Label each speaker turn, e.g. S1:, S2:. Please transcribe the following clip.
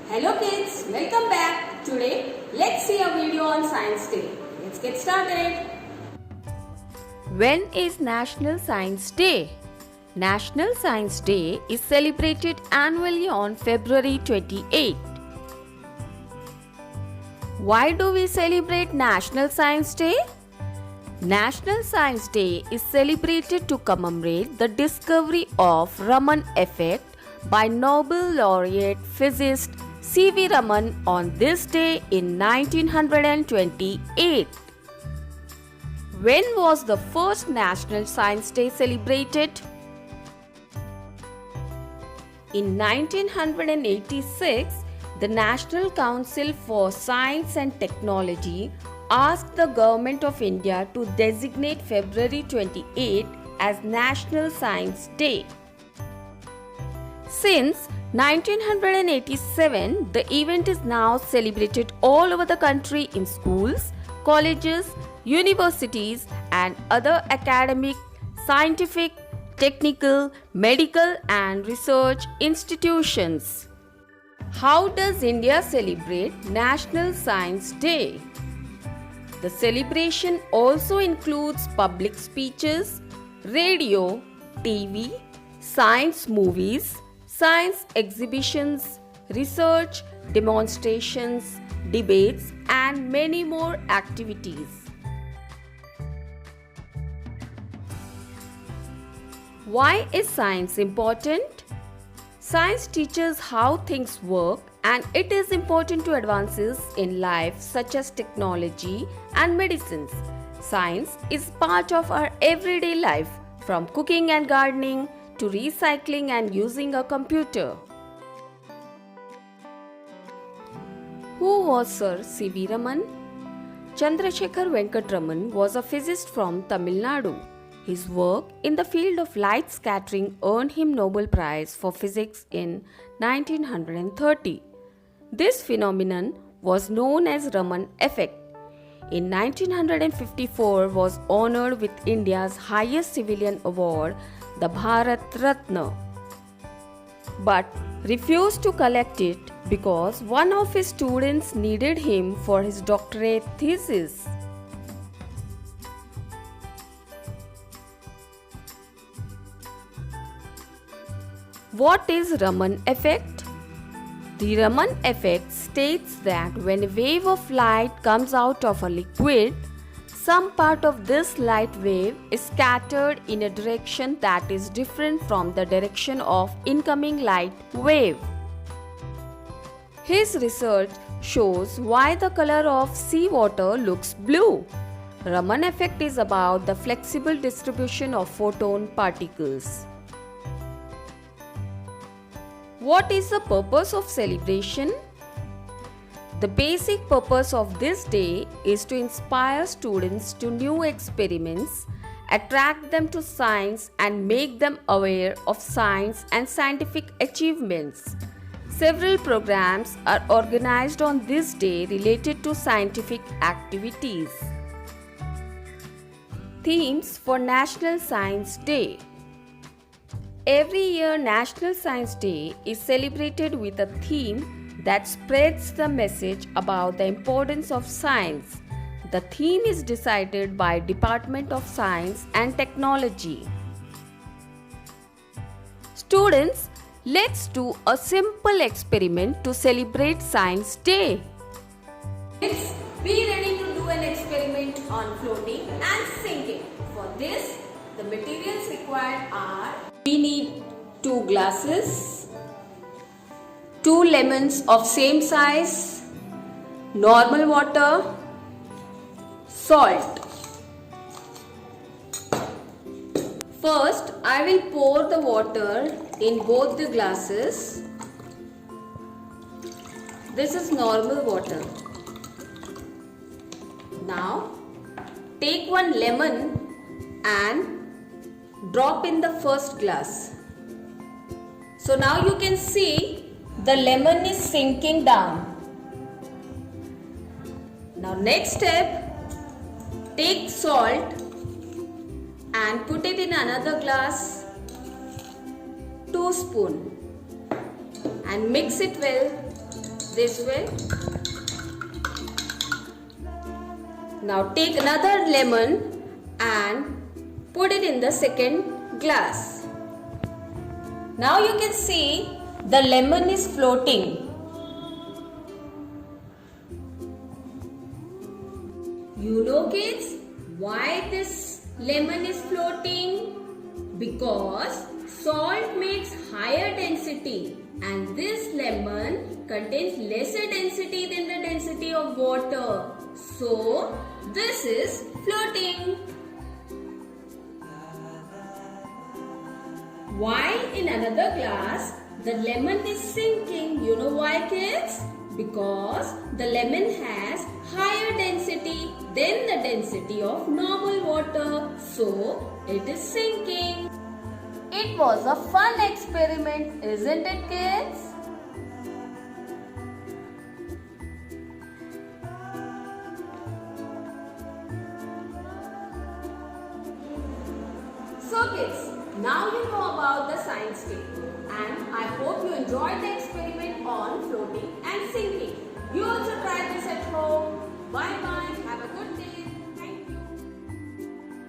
S1: Hello kids, welcome back. Today, let's see a video on Science Day. Let's get started.
S2: When is National Science Day? National Science Day is celebrated annually on February 28. Why do we celebrate National Science Day? National Science Day is celebrated to commemorate the discovery of Raman effect by Nobel laureate physicist C.V. Raman on this day in 1928. When was the first National Science Day celebrated? In 1986, the National Council for Science and Technology asked the Government of India to designate February 28 as National Science Day. Since 1987, the event is now celebrated all over the country in schools, colleges, universities, and other academic, scientific, technical, medical, and research institutions. How does India celebrate National Science Day? The celebration also includes public speeches, radio, TV, science movies, science exhibitions, research, demonstrations, debates, and many more activities. Why is science important? Science teaches how things work, and it is important to advances in life such as technology and medicines. Science is part of our everyday life, from cooking and gardening to recycling and using a computer. Who was Sir C.V. Raman? Chandrasekhar Venkat Raman was a physicist from Tamil Nadu. His work in the field of light scattering earned him Nobel Prize for Physics in 1930. This phenomenon was known as Raman effect. In 1954 was honored with India's highest civilian award, the Bharat Ratna, but refused to collect it because one of his students needed him for his doctorate thesis. What is Raman effect? The Raman effect states that when a wave of light comes out of a liquid, some part of this light wave is scattered in a direction that is different from the direction of incoming light wave. His research shows why the color of seawater looks blue. Raman effect is about the flexible distribution of photon particles. What is the purpose of celebration? The basic purpose of this day is to inspire students to new experiments, attract them to science, and make them aware of science and scientific achievements. Several programs are organized on this day related to scientific activities. Themes for National Science Day. Every year, National Science Day is celebrated with a theme that spreads the message about the importance of science. The theme is decided by Department of Science and Technology. Students, let's do a simple experiment to celebrate Science Day.
S1: Kids, be ready to do an experiment on floating and sinking. For this, the materials required are: we need 2 glasses, 2 lemons of same size, normal water, salt. First, I will pour the water in both the glasses. This is normal water. Now, take 1 lemon and drop in the first glass. So now you can see the lemon is sinking down. Now next step, take salt and put it in another glass, 2 spoons, and mix it well
S2: this way. Now take another lemon and put it in the second glass. Now you can see the lemon is floating. You know kids, why this lemon is floating? Because salt makes higher density and this lemon contains lesser density than the density of water. So this is floating. While in another glass, the lemon is sinking. You know why kids? Because the lemon has higher density than the density of normal water. So it is sinking. It was a fun experiment, isn't it kids? So kids, now you know about the science tip and I hope you enjoyed the experiment on floating and sinking.